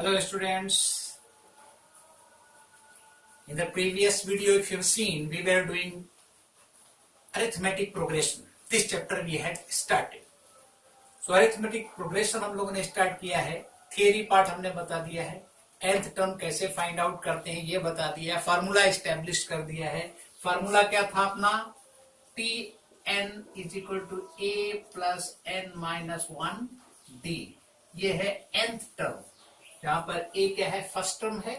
Hello students. In the previous video, if you've seen, we were doing arithmetic progression. This chapter we had started. So arithmetic progression हम लोगों ने start किया है. Theory part हमने बता दिया है. nth टर्म कैसे फाइंड आउट करते हैं ये बता दिया है. फार्मूला एस्टेब्लिश कर दिया है. फार्मूला क्या था अपना? Tn is equal to a plus n minus 1d. ये है nth टर्म. जहां पर a क्या है? फर्स्ट टर्म है.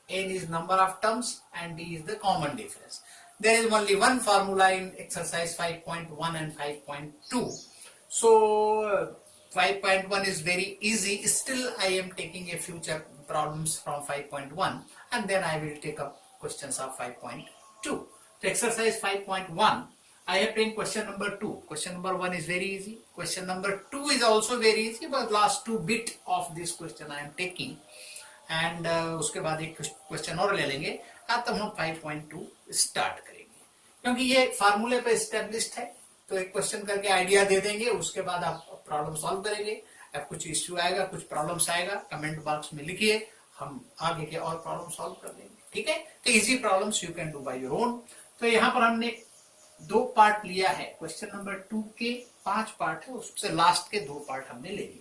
n is number of terms and d is the common difference. There is only one formula in exercise 5.1 and 5.2. So 5.1 is very easy. Still I am taking a future problems from 5.1 and then I will take up questions of 5.2. So exercise 5.1, I have taken question number 2. Question number 1 is very easy. Question number 2 is also very easy, but last 2 bit of this question I am taking. And उसके बाद एक question और ले लेंगे. अब तब हम 5.2 start करेंगे क्योंकि ये फार्मूले पे एस्टेब्लिश्ड है. तो एक क्वेश्चन करके आइडिया दे देंगे, उसके बाद आप प्रॉब्लम सॉल्व करेंगे. अब कुछ इश्यू आएगा, कुछ प्रॉब्लम्स आएगा, कमेंट बॉक्स में लिखिए, हम आगे के और प्रॉब्लम सॉल्व कर देंगे. ठीक है, तो easy problems you can do by your own. तो यहाँ पर हमने 2 पार्ट लिया है. क्वेश्चन नंबर 2 के 5 पार्ट है, उससे लास्ट के 2 पार्ट हमने ले लिए.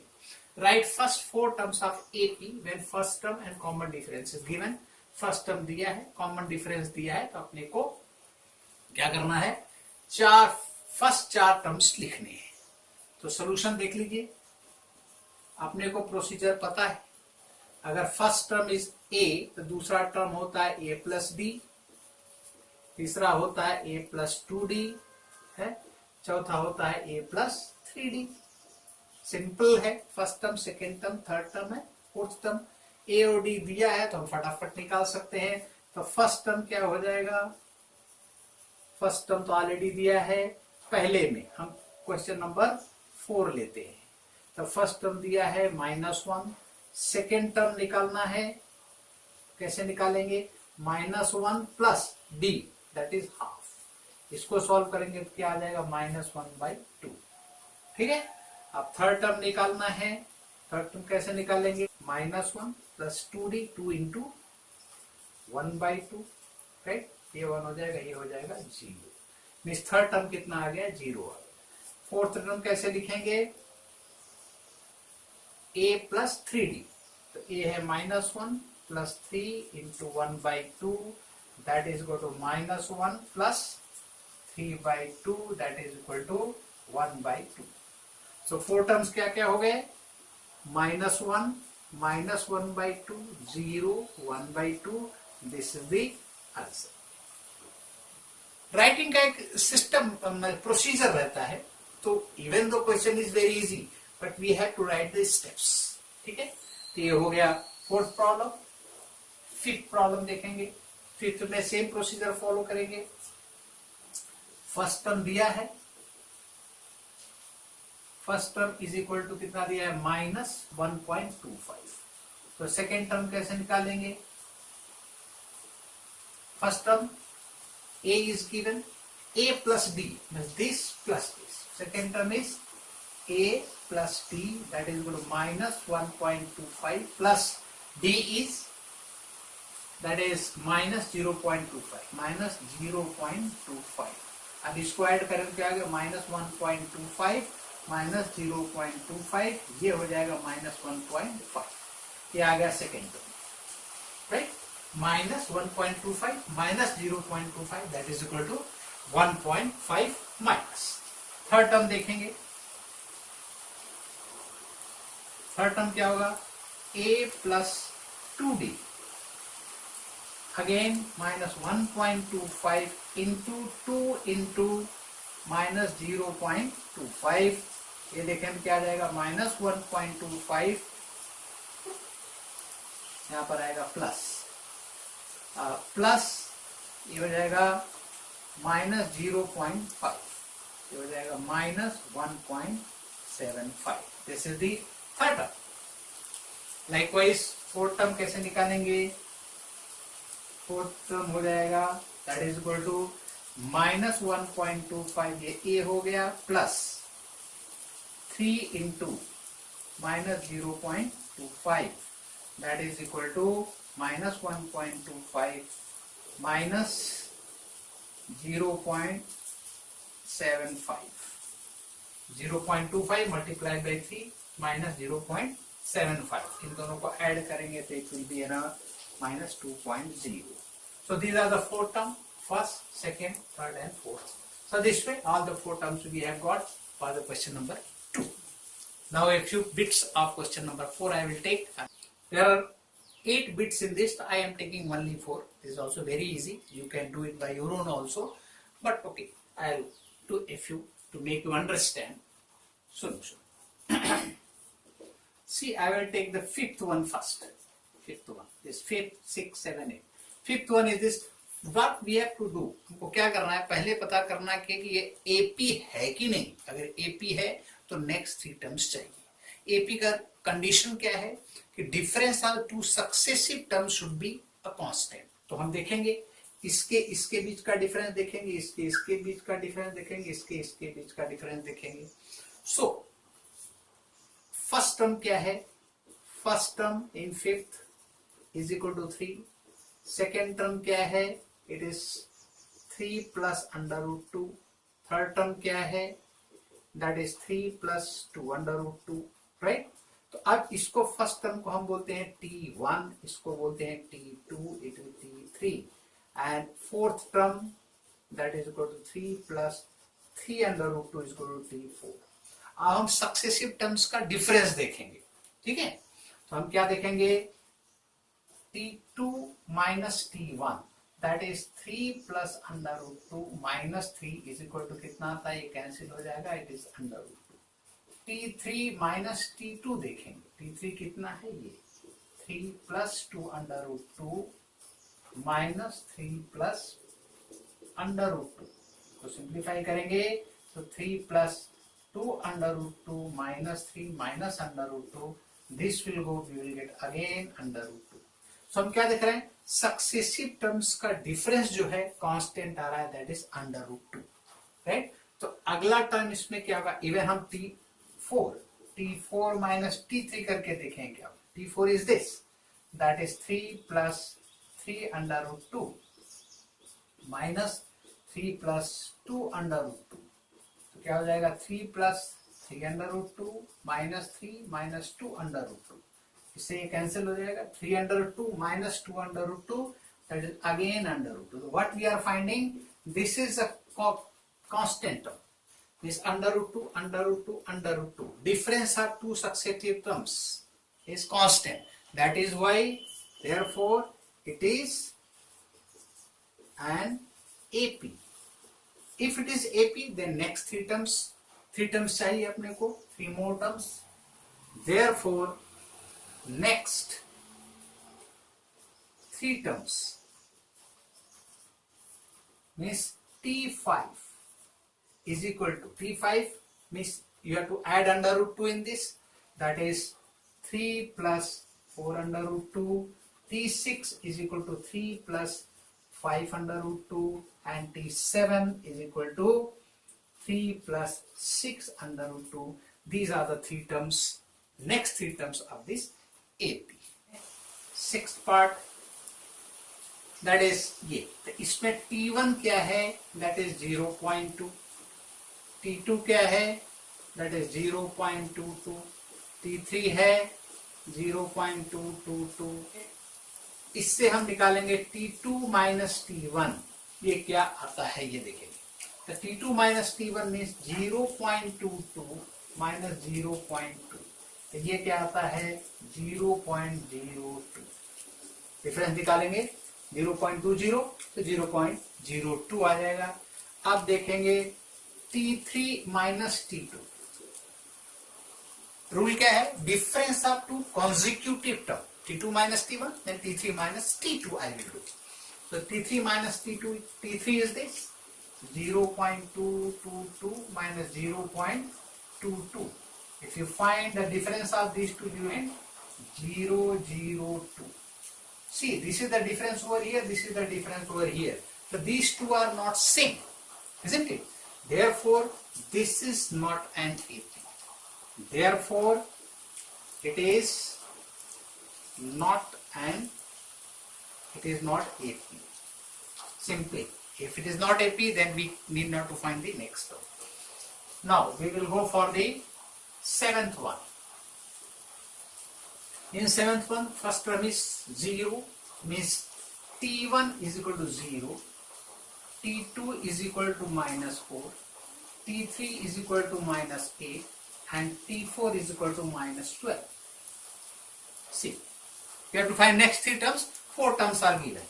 Write first 4 terms of AP when first term and common difference is given. First term दिया है, common difference दिया है, तो अपने को क्या करना है? फर्स्ट 4 टर्म्स लिखने हैं. तो सोल्यूशन देख लीजिए. अपने को प्रोसीजर पता है. अगर फर्स्ट टर्म इज A तो दूसरा टर्म होता है A प्लस डी, तीसरा होता है A प्लस 2D है, चौथा होता है A प्लस 3D. सिंपल है. First term, second term, third term है, फोर्थ टर्म. ए और डी दिया है तो हम फटाफट निकाल सकते हैं. तो फर्स्ट टर्म क्या हो जाएगा? फर्स्ट टर्म तो ऑलरेडी दिया है. पहले में हम क्वेश्चन नंबर 4 लेते हैं. तो फर्स्ट टर्म दिया है -1. सेकेंड टर्म निकालना है. कैसे निकालेंगे? -1 plus D that is half. इसको सॉल्व करेंगे तो क्या आ जाएगा? -1/2. ठीक है. अब थर्ड टर्म निकालना है. थर्ड टर्म कैसे निकालेंगे? -1 प्लस 2d, 2 इंटू 1/2. राइट, ये 1 हो जाएगा, ये हो जाएगा 0. मीन्स थर्ड टर्म कितना आ गया? 0 आ गया. फोर्थ टर्म कैसे लिखेंगे? a plus 3d. तो a है -1 plus 3 into 1/2 that is equal to -1 plus 3/2 that is equal to 1/2. So 4 terms क्या क्या हो गए? -1, -1/2, 0, 1/2. This is the answer. Writing का एक सिस्टम प्रोसीजर रहता है. तो even though question is very easy but we have to write the steps. ठीक है. तो ये हो गया फोर्थ प्रॉब्लम. फिफ्थ प्रॉब्लम देखेंगे. फिफ्थ में सेम प्रोसीजर फॉलो करेंगे. फर्स्ट टर्म दिया है. First term is equal to कितना दिया है? -1.25. तो सेकेंड टर्म कैसे निकालेंगे? First term a is given, a plus D means this plus this. Second term is a plus d that is equal to -1.25 plus d is that is -0.25. अब इसको add करें क्या आ गया? -1.25 -0.25, ये हो जाएगा -1.5. ये आ गया second term. Right, -1.25 -0.25 that is equal to 1.5 minus. Third term देखेंगे. थर्ड टर्म क्या होगा? a plus 2d again -1.25 into 2 into -0.25. ये देखें क्या आ जाएगा? -1.25. यहां पर आएगा प्लस प्लस ये हो जाएगा -0.5. ये हो जाएगा -1.75. This is the third term. Likewise fourth term कैसे निकालेंगे? फोर्थ टर्म हो जाएगा दैट इज इक्वल टू -1.25, ये a हो गया, plus 3 into -0.25 that is equal to minus 1.25 minus 0.75. 0.25 multiplied by 3 minus 0.75. इन दोनों को ऐड करेंगे तो it will be around minus 2.0. So these are the four terms: first, second, third, and fourth. So this way, all the four terms we have got for the question number 2. Now a few bits of question number 4 I will take. There are 8 bits in this. I am taking only 4. This is also very easy. You can do it by your own also. But okay, I'll do a few to make you understand solution. See, I will take the fifth one first. Fifth one. This 5th, 6th, 7th, 8th. Fifth one is this. What we have to do? हमको क्या करना है? पहले पता करना कि ये AP है कि नहीं. अगर AP है तो next 3 terms चाहिए. AP का कंडीशन क्या है कि difference of 2 successive terms should be a constant. तो हम देखेंगे इसके बीच का डिफरेंस देखेंगे, इसके बीच का डिफरेंस देखेंगे, इसके बीच का डिफरेंस देखेंगे. सो फर्स्ट टर्म क्या है? First term in fifth is equal to 3. Second term क्या है? It is 3 plus under root 2. Third term क्या है? That is 3 plus 2 under root 2. Right. तो अब इसको फर्स्ट टर्म को हम बोलते हैं T1, इसको बोलते हैं T2, it is T3. And fourth term that is equal to 3 plus 3 under root 2 is equal to T4. अब हम सक्सेसिव टर्म्स का डिफरेंस देखेंगे. ठीक है. तो हम क्या देखेंगे? T2 minus T1 that is 3 plus under root 2 minus 3 is equal to कितना आता है? ये कैंसिल हो जाएगा. It is under root 2. T3 minus T2 देखेंगे. T3 कितना है? ये 3 plus 2 under root 2 minus 3 plus under root 2. तो सिंप्लीफाई करेंगे तो 3 plus 2 under root 2 minus 3 minus under root 2. This will go, we will get again under root 2. So हम क्या देख रहे हैं? सक्सेसिव टर्म्स का डिफरेंस जो है कांस्टेंट आ रहा है, that is under root 2. Right. तो अगला टर्म इसमें क्या होगा? इवन हम T4 माइनस T3 करके देखेंगे. क्या T4 is this, that is 3 plus 3 under root 2 minus 3 plus 2 under root 2. तो क्या हो जाएगा? 3 plus 3 under root 2 minus 3 minus 2 under root 2. इससे ये कैंसिल हो जाएगा. 3 under root 2 minus 2 under root 2 that is again under root 2. What we are finding? This is a constant term. This under root 2, under root 2, under root 2. Difference of 2 successive terms is constant. That is why, therefore, it is an AP. If it is AP, then next 3 terms चाहिए अपने को, 3 more terms. Therefore, next 3 terms means T5 is equal to T5 means you have to add under root 2 in this, that is 3 plus 4 under root 2. T6 is equal to 3 plus 5 under root 2 and T7 is equal to 3 plus 6 under root 2. These are the 3 terms, next 3 terms of this AP. Sixth part, that is ये. तो इसमें T1 क्या है? That is 0.2. T2 क्या है? That is 0.22. T3 है 0.222. इससे हम निकालेंगे T2 माइनस T1. ये क्या आता है ये देखेंगे. तो T2 minus T1 means 0.22 minus 0.2. तो ये क्या आता है? 0.02. डिफरेंस निकालेंगे 0.20 तो 0.02 आ जाएगा. अब देखेंगे T3 माइनस T2. रूल क्या है? Difference of 2 consecutive term. T2 minus T1, then T3 minus T2 I will do. So T3 minus T2, T3 is this 0.222 minus 0.22. If you find the difference of these two, you end 002. See, this is the difference over here, this is the difference over here. So these two are not same, isn't it? Therefore, this is not an AP. Therefore, it is not an, it is not AP. Simply, if it is not AP, then we need not to find the next term. Now we will go for the seventh one. In seventh one, first term is 0, means T1 is equal to 0, T2 is equal to minus 4, T3 is equal to minus 8, and T4 is equal to minus 12. See, we have to find next three terms. 4 terms are given.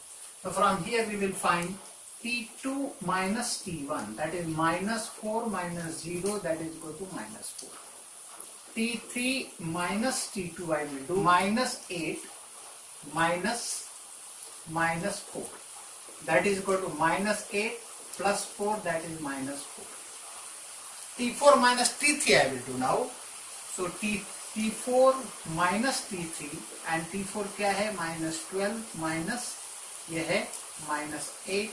So from here we will find T2 minus T1, that is minus 4 minus 0, that is equal to minus 4. T3 minus T2 I will do minus 8 minus 4, that is equal to minus 8 plus 4, that is minus 4. T4 minus T3 I will do now. So T4 minus T3 and T4 क्या है, minus 12 minus ये है minus 8,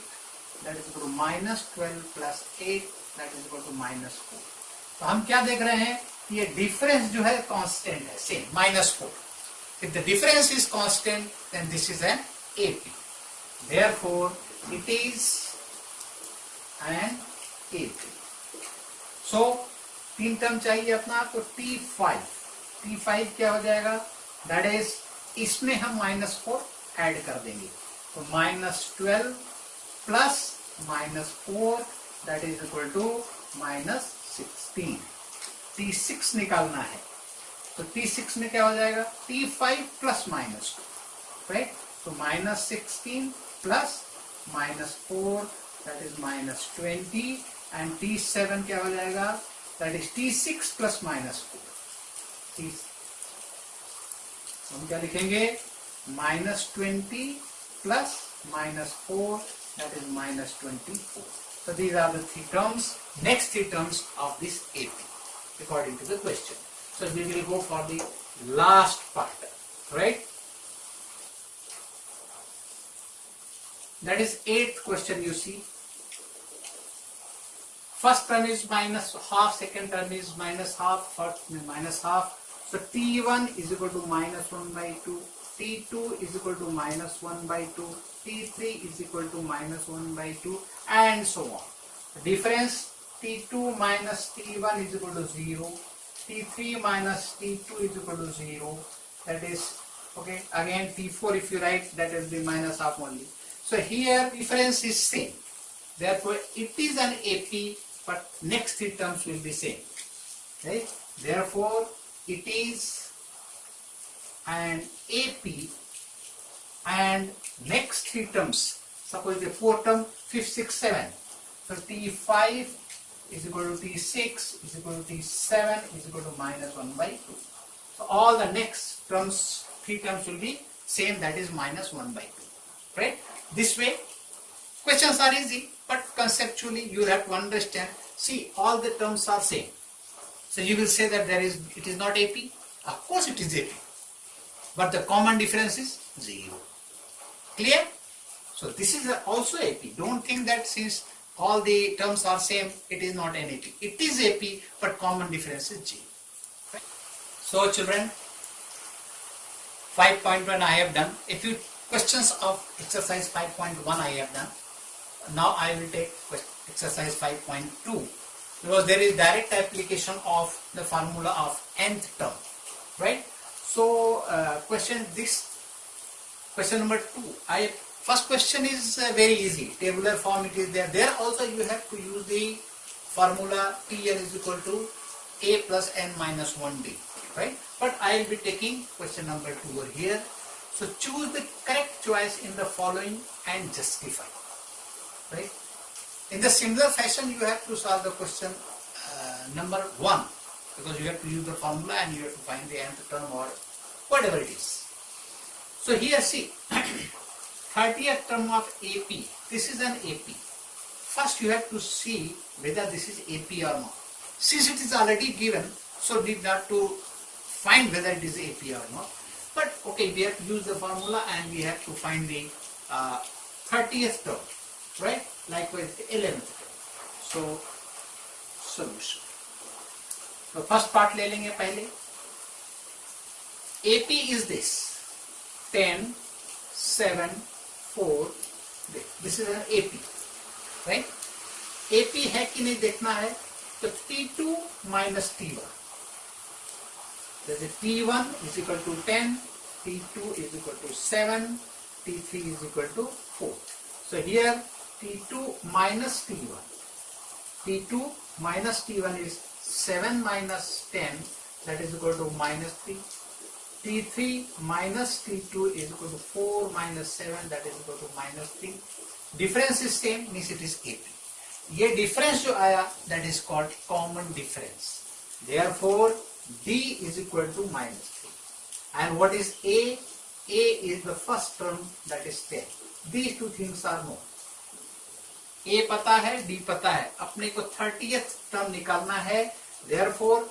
that is equal to minus 12 plus 8, that is equal to minus 4. तो हम क्या देख रहे हैं, ये डिफरेंस जो है कांस्टेंट है, same minus 4. If the difference is constant, then this is an AP. Therefore, it is an AP. So, 3 term चाहिए अपना, तो T5 क्या हो जाएगा, that is इसमें हम minus 4 ऐड कर देंगे, तो minus 12 plus minus 4, that is equal to minus 16. T6 निकालना है, तो T6 में क्या हो जाएगा, T5 plus minus 2, right? So minus 16 plus minus 4, that is minus 20, and T7 क्या हो जाएगा, that is T6 plus minus 4. हम क्या लिखेंगे, minus 20 plus minus 4, that is minus 24. So these are the 3 terms, next 3 terms of this AP according to the question. So we will go for the last part, right? That is 8th question. You see, first term is minus half, second term is minus half, third minus half. So T1 is equal to minus 1 by 2, T2 is equal to minus 1 by 2, T3 is equal to minus 1 by 2, and so on. The difference, T2 minus T1 is equal to 0, T3 minus T2 is equal to 0, that is, okay, again T4 if you write, that will be minus half only. So here difference is same, therefore it is an AP, but next 3 terms will be same, right? Therefore it is an AP, and next 3 terms, suppose the 4th term, 5th, 6th, 7th. So T5 is equal to T6 is equal to T7 is equal to minus 1 by 2. So all the next terms, 3 terms will be same, that is minus 1 by 2. Right? This way, questions are easy, but conceptually you have to understand. See, all the terms are same. So you will say that it is not AP. Of course it is AP. But the common difference is 0. Clear? So this is also AP. Don't think that since all the terms are same, it is not an AP. It is AP, but common difference is 0. Right? So children, 5.1 I have done. A few questions of exercise 5.1 I have done. Now I will take exercise 5.2, because there is direct application of the formula of nth term, right? So question number 2. First question is very easy. Tabular form it is there. There also you have to use the formula Tn is equal to a plus n minus 1d, right? But I will be taking question number 2 over here. So choose the correct choice in the following and justify, right? In the similar fashion you have to solve the question number 1, because you have to use the formula and you have to find the nth term or whatever it is. So here see, 30th term of AP, this is an AP. First you have to see whether this is AP or not. Since it is already given, so need not to find whether it is AP or not. But okay, we have to use the formula and we have to find the 30th term, right? Likewise the 11th term. So solution. So first part ले लेंगे पहले. AP is this. 10, 7, 4. This is an AP, right? AP है कि नहीं देखना है, तो T2 minus T1. There's a T1 is equal to 10, T2 is equal to 7, T3 is equal to 4. So here T2 minus T1. T2 minus T1 is 7 minus 10, that is equal to minus 3. T3 minus T2 is equal to 4 minus 7, that is equal to minus 3. Difference is same, means it is AP. ये difference जो आया, that is called common difference. Therefore, D is equal to minus 3. And what is A? A is the first term, that is 10. These two things are known. A पता है, D पता है, अपने को 30th term निकालना है. Therefore,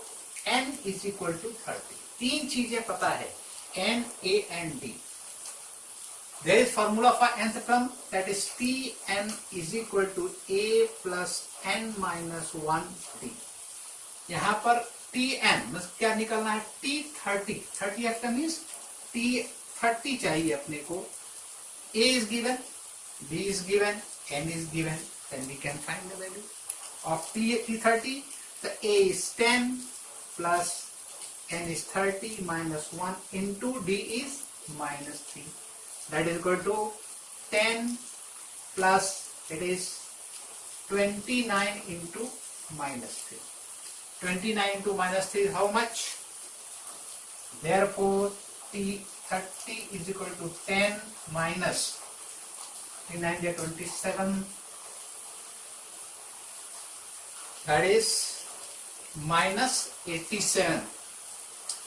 N is equal to 30. तीन चीजें पता है, N, A and D. There is formula for nth term, that is Tn is equal to A plus N minus 1D. यहाँ पर Tn मतलब क्या निकालना है, T30. 30th term means T30 चाहिए अपने को. A is given, B is given, N is given, then we can find the value of T30. The A is 10 plus N is 30 minus 1 into D is minus 3. That is equal to 10 plus it is 29 into minus 3. 29 into minus 3 is how much? Therefore, T30 is equal to 10 minus 39 is 27. That is minus 87.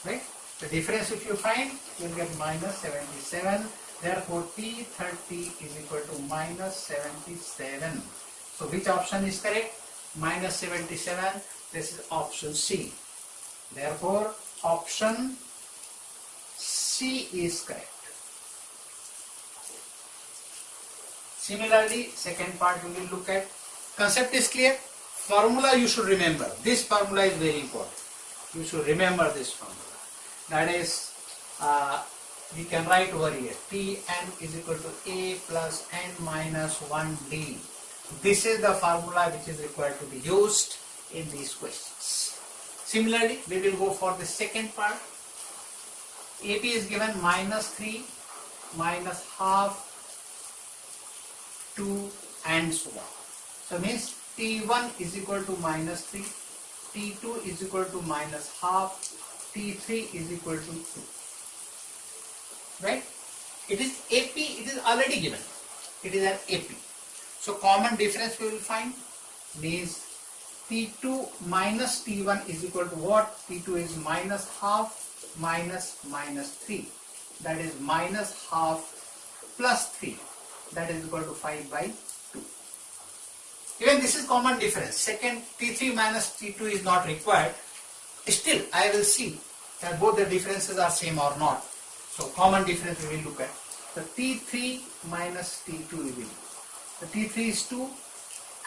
Right? The difference if you find, you will get minus 77. Therefore, T30 is equal to minus 77. So, which option is correct? Minus 77. This is option C. Therefore, option C is correct. Similarly, second part we will look at. Concept is clear. Formula you should remember. This formula is very important. You should remember this formula. That is, we can write over here, Tn is equal to A plus N minus 1D. This is the formula which is required to be used in these questions. Similarly, we will go for the second part. AP is given minus 3, minus half, 2 and so on. So means T1 is equal to minus 3, T2 is equal to minus half, T3 is equal to 2. Right? It is AP, it is already given. It is an AP. So common difference we will find means T2 minus T1 is equal to what? T2 is minus half minus minus 3. That is minus half plus 3. That is equal to 5 by 2. Even this is common difference. Second, T3 minus T2 is not required. Still, I will see that both the differences are same or not. So, common difference we will look at. The T3 minus T2 we will. The T3 is 2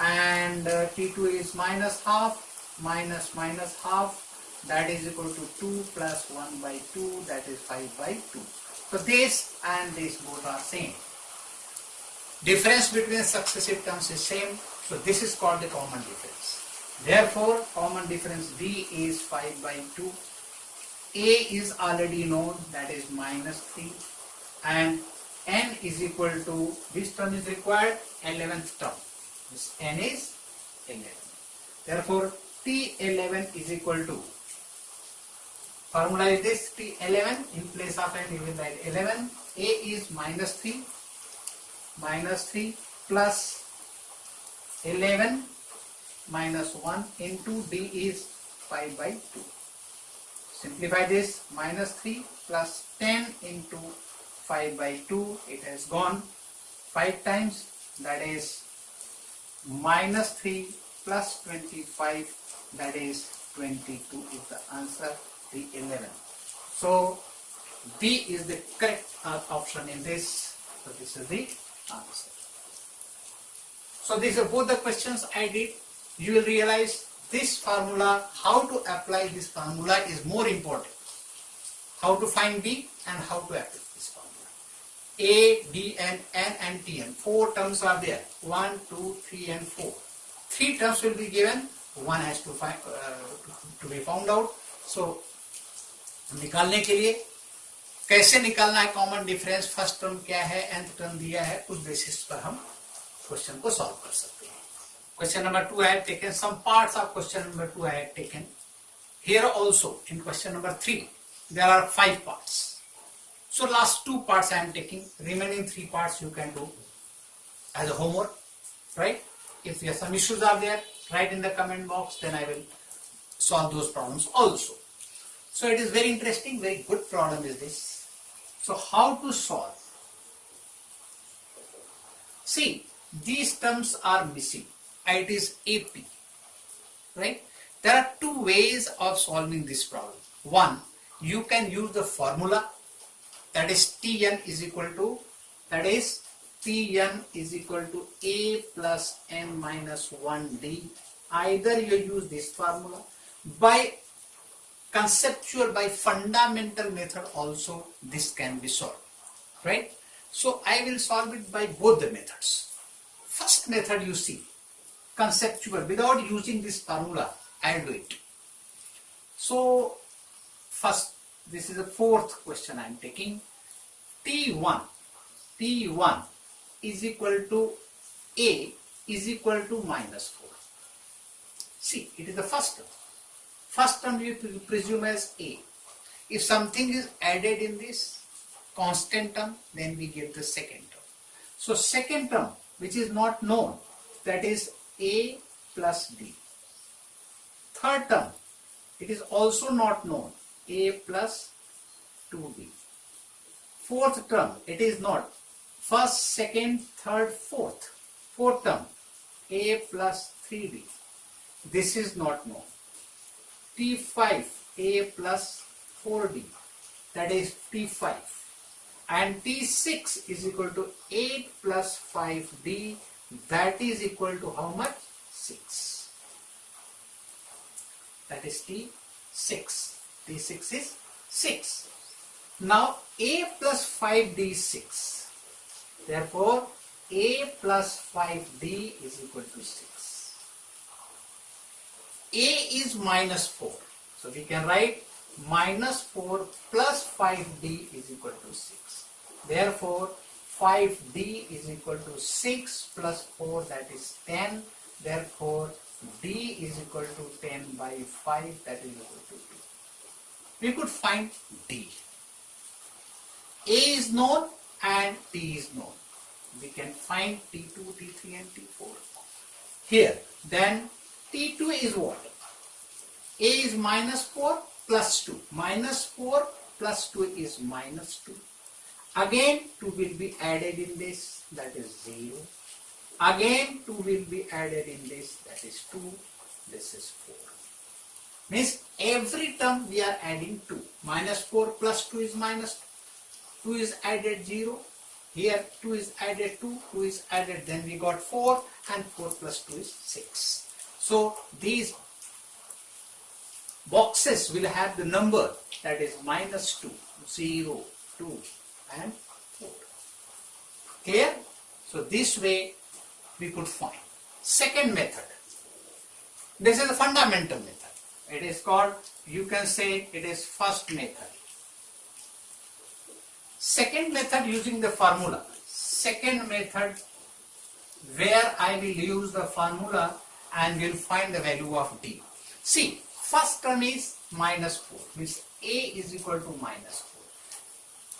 and T2 is minus half minus minus half. That is equal to 2 plus 1 by 2. That is 5 by 2. So, this and this both are same. Difference between successive terms is same. So, this is called the common difference. Therefore, common difference D is 5 by 2. A is already known, that is minus 3. And N is equal to, which term is required? 11th term. This N is 11. Therefore, T11 is equal to, formula is this, T11, in place of N we will write 11. A is minus 3 plus 11 minus 1 into D is 5 by 2. Simplify this, minus 3 plus 10 into 5 by 2, it has gone 5 times, that is minus 3 plus 25, that is 22 is the answer, T11. So D is the correct option in this, so this is the answer. So these are both the questions I did. You will realize this formula, how to apply this formula is more important. How to find B and how to apply this formula. A, D, and N and Tn. 4 terms are there. 1, 2, 3, and 4. 3 terms will be given. 1 has to be found out. So निकालने के लिए कैसे निकालना है common difference, first term क्या है, nth term दिया है, उस बेसिस पर हम क्वेश्चन को सॉल्व कर सकते हैं. Question number 2 I have taken. Some parts of question number 2 I have taken. Here also in question number 3 there are 5 parts. So last 2 parts I am taking. Remaining 3 parts you can do as a homework, right? If there are some issues are there, write in the comment box, then I will solve those problems also. So it is very interesting, very good problem is this. So how to solve? See, these terms are missing. It is AP, right? There are 2 ways of solving this problem. One, you can use the formula, that is Tn is equal to, A plus n minus 1d. Either you use this formula, by conceptual, by fundamental method also this can be solved, right? So I will solve it by both the methods. First method you see, conceptual, without using this formula, I'll do it. So first, this is the 4th question I'm taking. T1 is equal to A is equal to minus 4. See, it is the first term. First term you presume as A. If something is added in this constant term, then we get the second term. So second term, which is not known, that is A plus D. Third term, it is also not known, A plus 2D. Fourth term, it is not. First, second, third, fourth. Fourth term, A plus 3D. This is not known. T5, A plus 4D. That is T5. And T6 is equal to 8 plus 5D. That is equal to how much? 6. That is T6. T6 is 6. Now A plus 5D is 6. Therefore A plus 5D is equal to 6. A is minus 4. So we can write minus 4 plus 5D is equal to 6. Therefore 5D is equal to 6 plus 4, that is 10. Therefore D is equal to 10 by 5, that is equal to 2. We could find D. A is known and D is known. We can find T2, T3 and T4. Here, then T2 is what? A is minus 4 plus 2. Minus 4 plus 2 is minus 2. Again 2 will be added in this, that is 0. Again 2 will be added in this, that is 2. This is 4. Means every term we are adding 2. Minus 4 plus 2 is minus 2 is added 0. Here 2 is added 2 is added, then we got 4, and 4 plus 2 is 6. So these boxes will have the number, that is minus 2, 0, 2 and 4. Clear? So this way we could find. Second method. This is a fundamental method. It is called, you can say it is first method. Second method using the formula. Second method where I will use the formula and will find the value of D. See, first term is minus 4, means A is equal to minus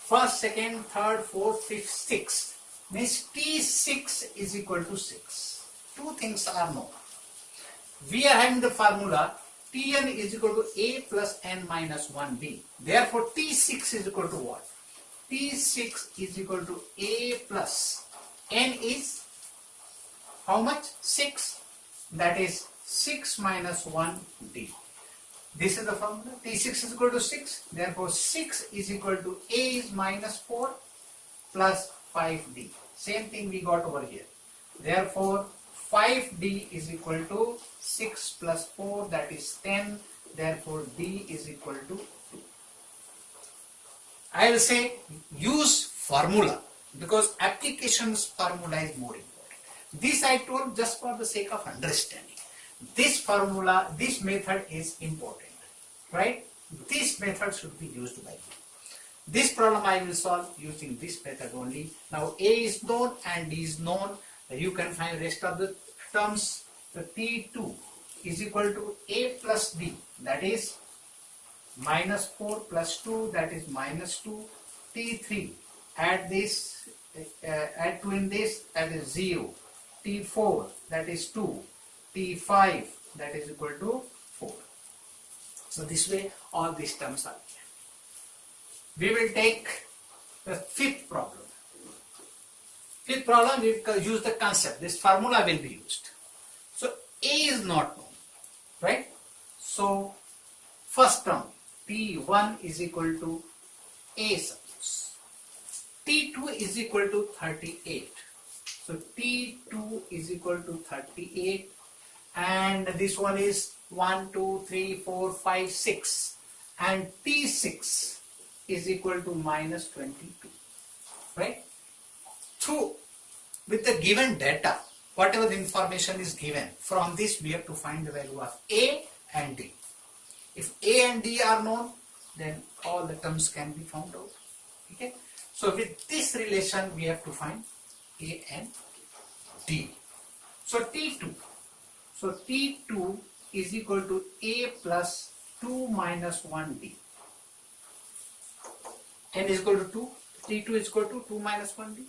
4. First, second, third, fourth, fifth, sixth, means T6 is equal to 6. Two things are known. We are having the formula Tn is equal to A plus n minus 1b. Therefore, T6 is equal to what? T6 is equal to A plus n is how much? 6. That is 6 minus 1d. This is the formula. T6 is equal to 6. Therefore, 6 is equal to A is minus 4 plus 5d. Same thing we got over here. Therefore, 5d is equal to 6 plus 4, that is 10. Therefore, d is equal to 2. I will say use formula. because applications formula is more important. This I told just for the sake of understanding. This formula, this method is important, right? This method should be used by you. This problem I will solve using this method only. Now A is known and D is known. You can find rest of the terms. The T2 is equal to A plus D, that is minus 4 plus 2, that is minus 2. T3, add this, add 2 in this, that is 0. T4, that is 2. T5, that is equal to 4. So this way all these terms are here. We will take the fifth problem. Fifth problem, we will use the concept. This formula will be used. So A is not known, right? So first term, T1 is equal to A suppose. T2 is equal to 38. So T2 is equal to 38, and this one is 1, 2, 3, 4, 5, 6, and T6 is equal to minus 22, right? So with the given data, whatever the information is given, from this we have to find the value of A and D. If A and D are known, then all the terms can be found out. Okay. So with this relation, we have to find A and D. So T2. So T2 is equal to A plus 2 minus 1D. N is equal to 2. T2 is equal to 2 minus 1D.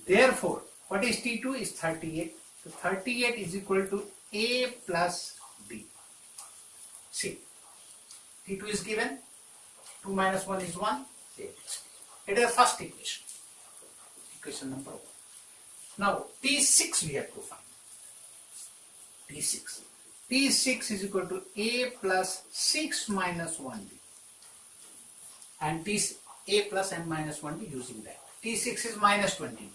Therefore, what is T2 is 38. So 38 is equal to A plus D. See, T2 is given, 2 minus 1 is 1. It is the first equation, equation number 1. Now T6 we have to find. T6. T6 is equal to A plus 6 minus 1D. And A plus and minus 1D using that. T6 is minus 22.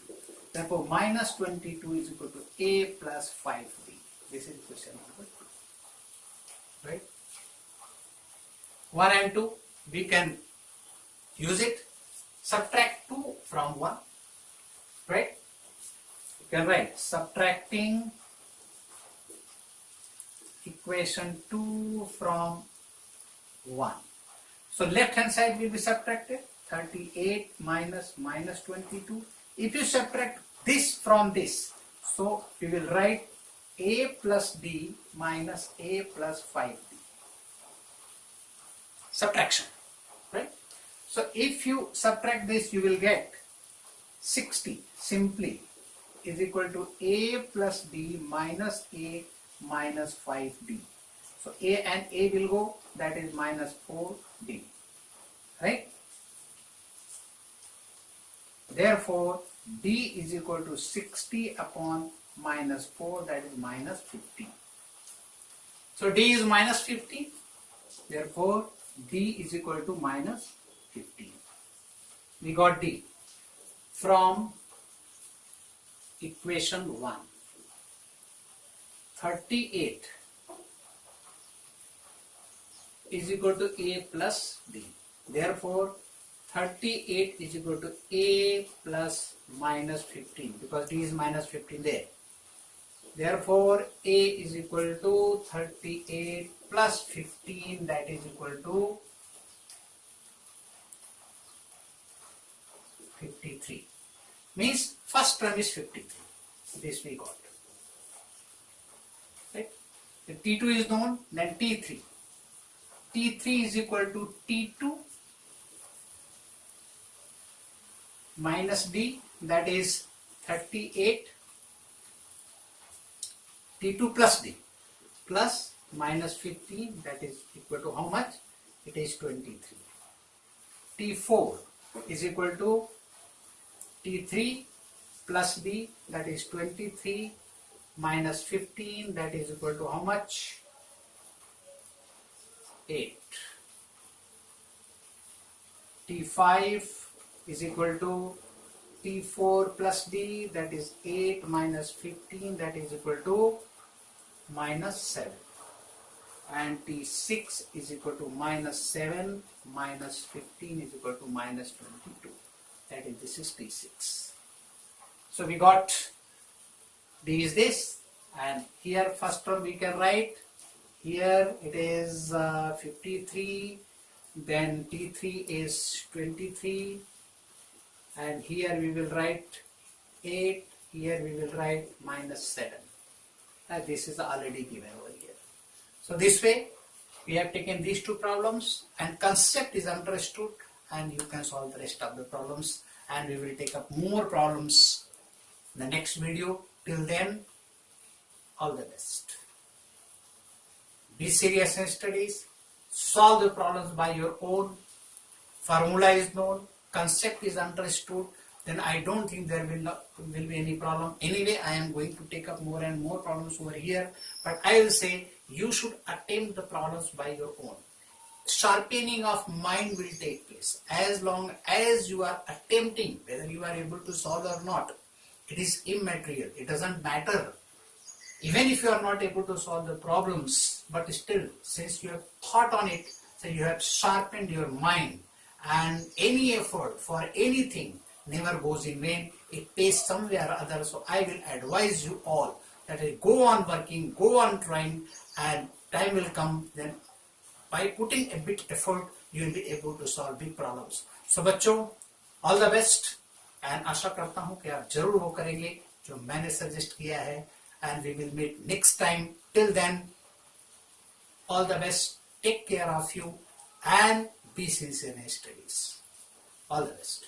Therefore, minus 22 is equal to A plus 5D. This is question number 2. Right? 1 and 2, we can use it. Subtract 2 from 1. Right? You can write subtracting equation 2 from 1. So left hand side will be subtracted. 38 minus minus 22. If you subtract this from this, so we will write A plus D minus A plus 5D. Subtraction, right? So if you subtract this, you will get 60 simply is equal to A plus D minus A minus 5D. So A and A will go, that is minus 4D, right? Therefore, D is equal to 60 upon minus 4, that is minus 50. So D is minus 50, therefore D is equal to minus 15. We got D from equation 1. 38 is equal to A plus D. Therefore, 38 is equal to A plus minus 15, because D is minus 15 there. Therefore, A is equal to 38 plus 15, that is equal to 53. Means first term is 53. This we got. Right? If T2 is known, then T3. T3 is equal to T2 minus D, that is 38. T2 plus D plus minus 15, that is equal to how much? It is 23. T4 is equal to T3 plus D, that is 23 minus 15, that is equal to how much? 8. T5 is equal to T4 plus D, that is 8 minus 15, that is equal to minus 7. And T6 is equal to minus 7 minus 15 is equal to minus 22. that is this is T6. So we got D is this, and here first term we can write, here it is 53, then T3 is 23, and here we will write 8, here we will write -7. This is already given over here. So this way we have taken these two problems and concept is understood, and you can solve the rest of the problems, and we will take up more problems in the next video. Till then, all the best. Be serious in studies, solve the problems by your own, formula is known, concept is understood, then I don't think there will be any problem. Anyway, I am going to take up more and more problems over here, but I will say you should attempt the problems by your own. Sharpening of mind will take place as long as you are attempting. Whether you are able to solve or not, it is immaterial. It doesn't matter. Even if you are not able to solve the problems, but still, since you have thought on it, so you have sharpened your mind, and any effort for anything never goes in vain. It pays somewhere or other. So I will advise you all that go on working, go on trying, and time will come, then by putting a bit effort, you will be able to solve big problems. So बच्चों, all the best, and आशा करता हूँ कि आप जरूर वो करेंगे जो मैंने सजेस्ट किया है, and we will meet next time. Till then, all the best, take care of you, and be sincere in studies. All the best.